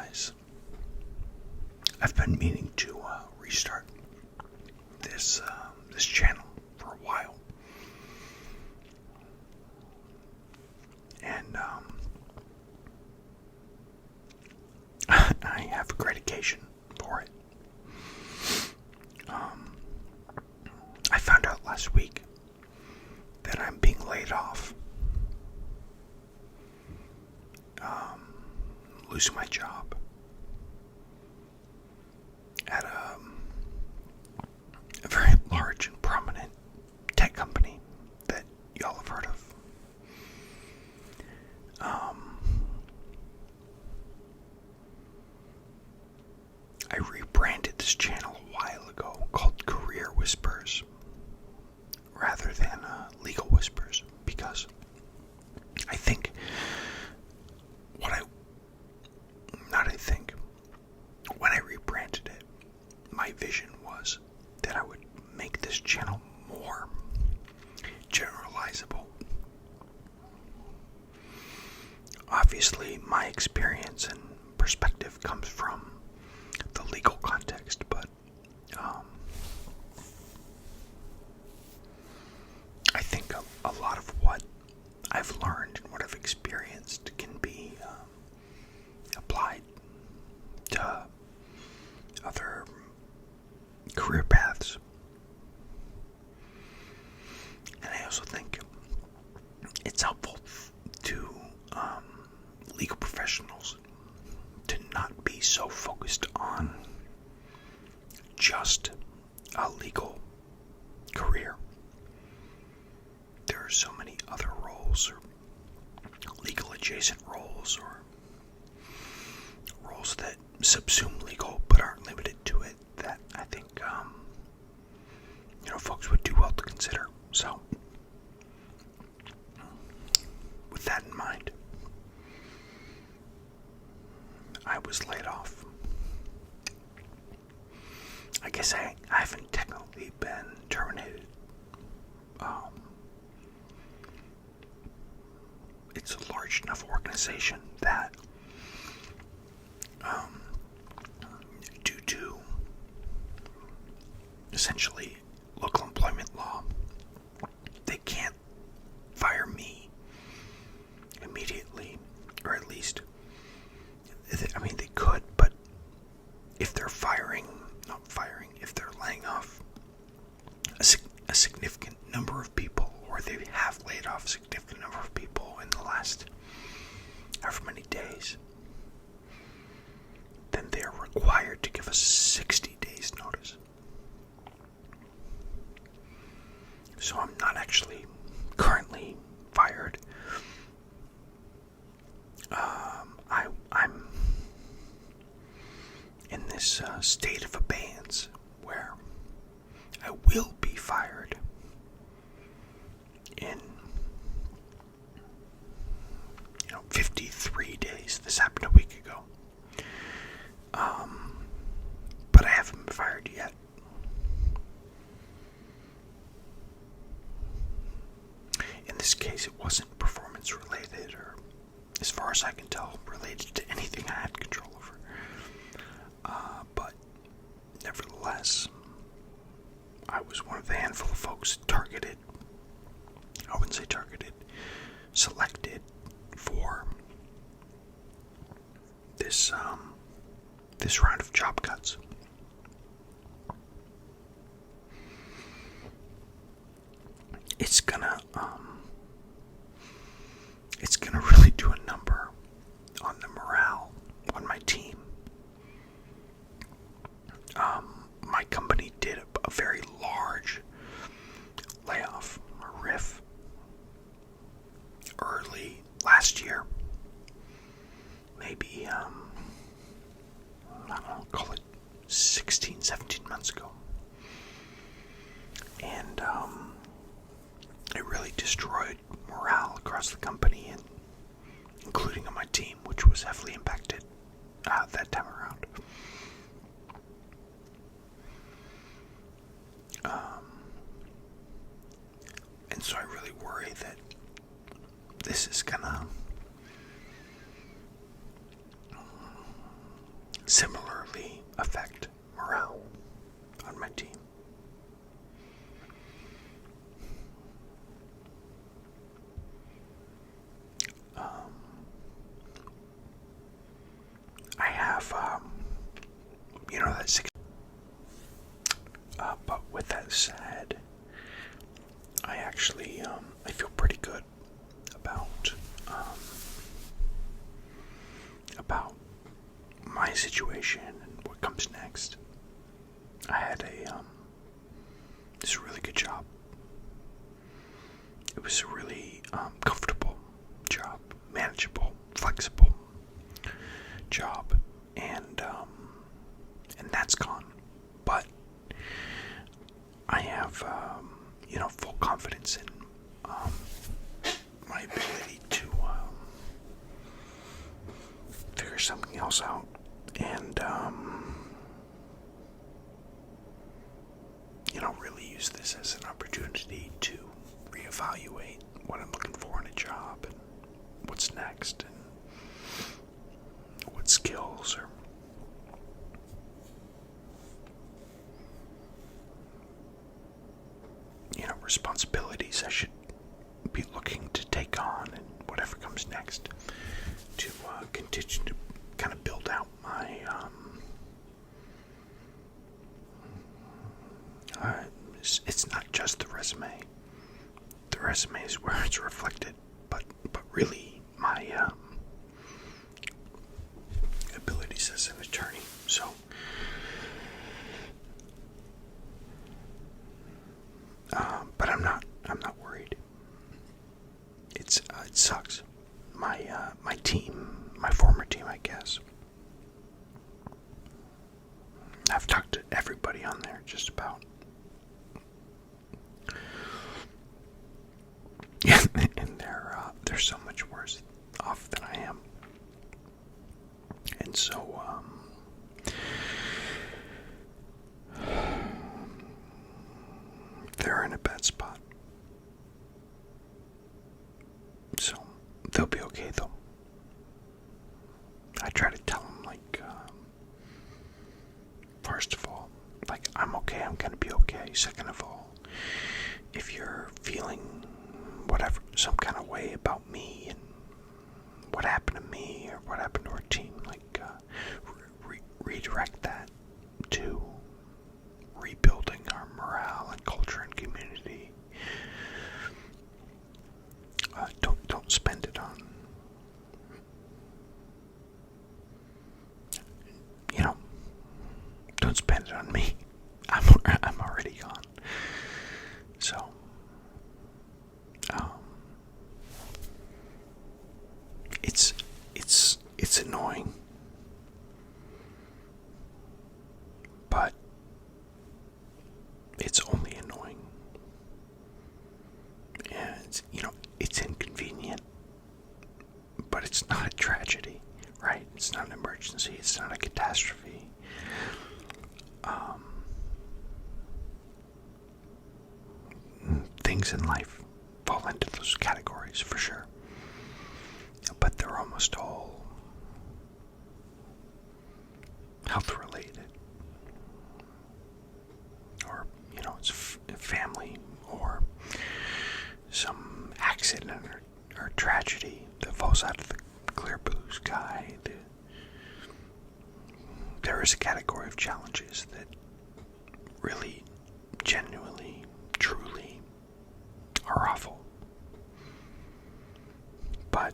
guys. I've been meaning to restart this channel for a while, and I have a great occasion for it. I found out last week that I'm being laid off. Losing my job at a very large and prominent tech company that y'all have heard of. I rebranded this channel a while ago called Career Whispers rather than Legal Whispers, because I think when I rebranded it, my vision was that I would make this channel more generalizable. Obviously, my experience and perspective comes from the legal context, but I think a lot of what I've learned and what I've experienced can be applied to other career paths. And I also think it's helpful to legal professionals to not be so focused on just a legal career. There are so many other roles, or legal adjacent roles, or roles that subsume legal but aren't limited to it, that I think folks would do well to consider. So with that in mind, I was laid off. I guess I haven't technically been terminated. It's a large enough organization that due to essentially local employment law, they can't fire me immediately, or at least, they could, but if they're if they're laying off a significant number of people, or they have laid off a significant number of people in the last however many days, then they are required to give us 60 days notice. So I'm not actually currently fired. I'm in this state of abeyance where I will be fired in 53 days. This happened a week ago. But I haven't been fired yet. In this case, it wasn't performance related, or, as far as I can tell, related to anything I had control over. But nevertheless, I was one of the handful of folks selected for this round of job cuts. It's gonna really do a number on the morale on my team. My company did a very large layoff, or RIF, early last year. Maybe, call it 16, 17 months ago. And it really destroyed morale across the company, and including on my team, which was heavily impacted that time around. And so I really worry that this is gonna similarly affect morale on my team. I have, that six. But with that said, I actually, I feel pretty good about my situation and what comes next. I had this really good job. It was a really comfortable job, manageable, flexible job, and that's gone. But I have full confidence in my ability to figure something else out, and really use this as an opportunity to reevaluate what I'm looking for in a job and what's next and what skills or responsibilities I should be looking to take on, and whatever comes next, to continue to kind of build out my it's not just the resume. The resume is where it's reflected, but really my abilities as an attorney. So but I'm not worried. It sucks. My team, my former team, I guess. I've talked to everybody on there, just about. Yeah, and they're so much worse off than I am. And so they're in a bad spot. So they'll be okay, though. I try to tell them, first of all, I'm okay, I'm gonna be okay. Second of all, if you're feeling whatever, some kind of way about me and what happened to me or what happened to our team, redirect that to rebuilding our morale and culture and community. Don't spend it on don't spend it on me. I'm already gone. So it's annoying, but it's only annoying, and it's inconvenient, but it's not a tragedy, right? It's not an emergency. It's not a catastrophe. Things in life fall into those categories for sure, but they're almost all health related, or it's family, or some accident or tragedy that falls out of the clear blue sky. There is a category of challenges that really, genuinely, truly are awful. But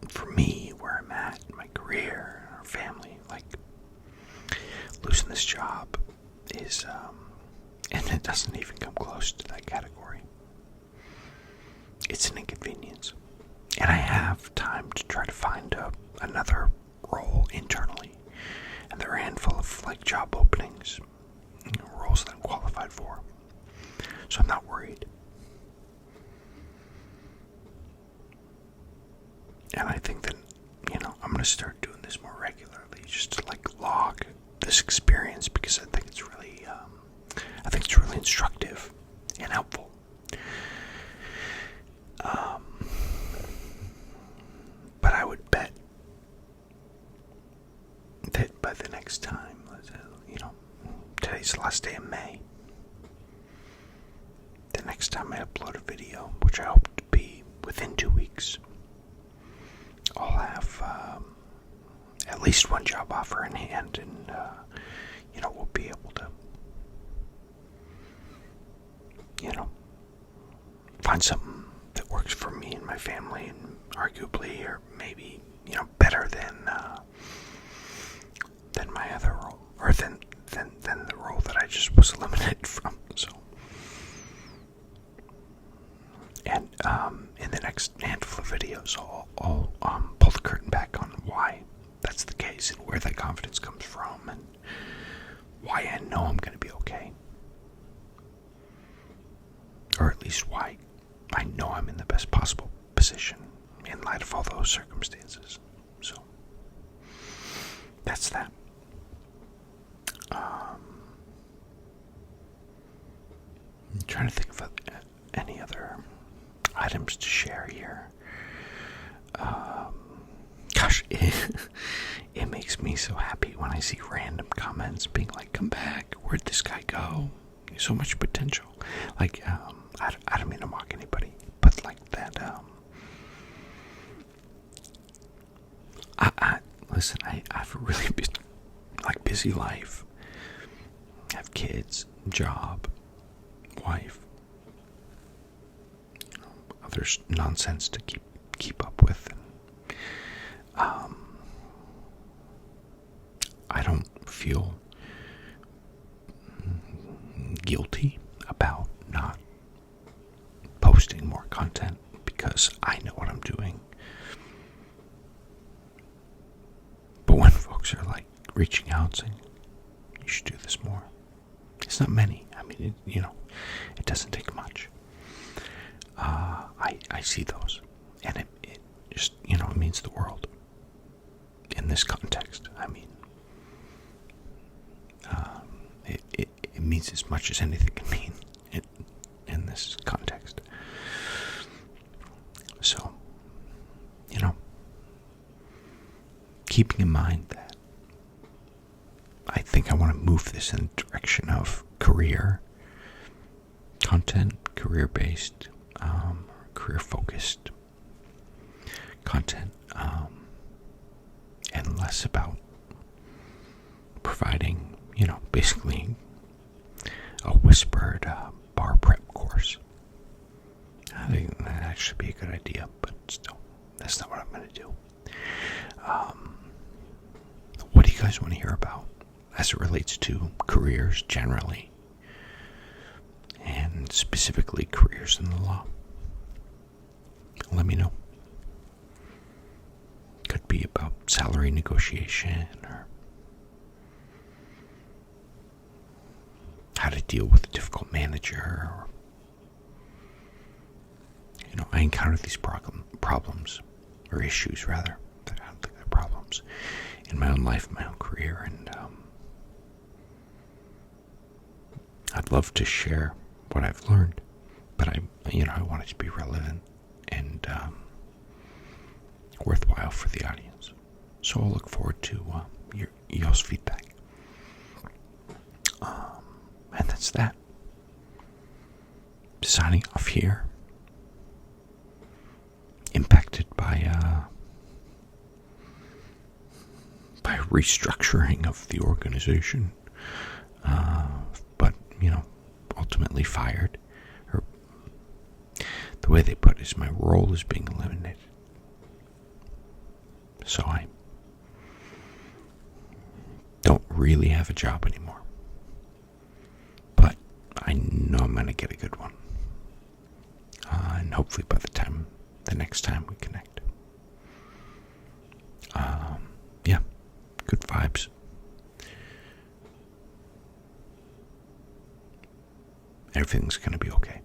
for me, where I'm at in my career, our family, losing this job is, and it doesn't even come close to that category. It's an inconvenience. And I have time to try to find another role internally. And there are a handful of job openings, roles that I'm qualified for. So I'm not worried. And I think that, I'm going to start doing this more regularly, just to log this experience, because I think it's really instructive and helpful. But I would bet by the next time, today's the last day of May. The next time I upload a video, which I hope to be within 2 weeks, I'll have at least one job offer in hand, and we'll be able to find something that works for me and my family, and arguably, or maybe better than my other role, or than the role that I just was eliminated from. So, and in the next handful of videos, I'll pull the curtain back on why that's the case, and where that confidence comes from, and why I know I'm going to be okay, or at least why I know I'm in the best possible position in light of all those circumstances. So that's that. I'm trying to think of any other items to share here. Gosh, it makes me so happy when I see random comments being like, "Come back, where'd this guy go? There's so much potential." Like, I don't mean to mock anybody, but like that, listen, I have a really busy life. I have kids, job, wife, there's nonsense to keep up with. And, I don't feel guilty about not posting more content because I know what I'm doing. But when folks are like reaching out saying, "You should do this more," it's not many. I mean, it doesn't take much. I see those, and it just, it means the world in this context. I mean, it means as much as anything can mean in this context. So, keeping in mind that I think I want to move this in the direction of career content, career-based, career-focused content, and less about providing, basically a whispered bar prep course. I think that should be a good idea, but still, that's not what I'm going to do. What do you guys want to hear about as it relates to careers generally, and specifically careers in the law? Let me know. Could be about salary negotiation, or how to deal with a difficult manager, or I encounter these problems, or issues rather. I don't think they're problems in my own life, my own career, and I'd love to share what I've learned, but I want it to be relevant and worthwhile for the audience. So I'll look forward to y'all's feedback. And that's that. Signing off here. Impacted by restructuring of the organization, but ultimately fired. Or the way they put it is, my role is being eliminated. So I don't really have a job anymore, but I know I'm going to get a good one, and hopefully by the next time we connect. Yeah, good vibes. Everything's going to be okay.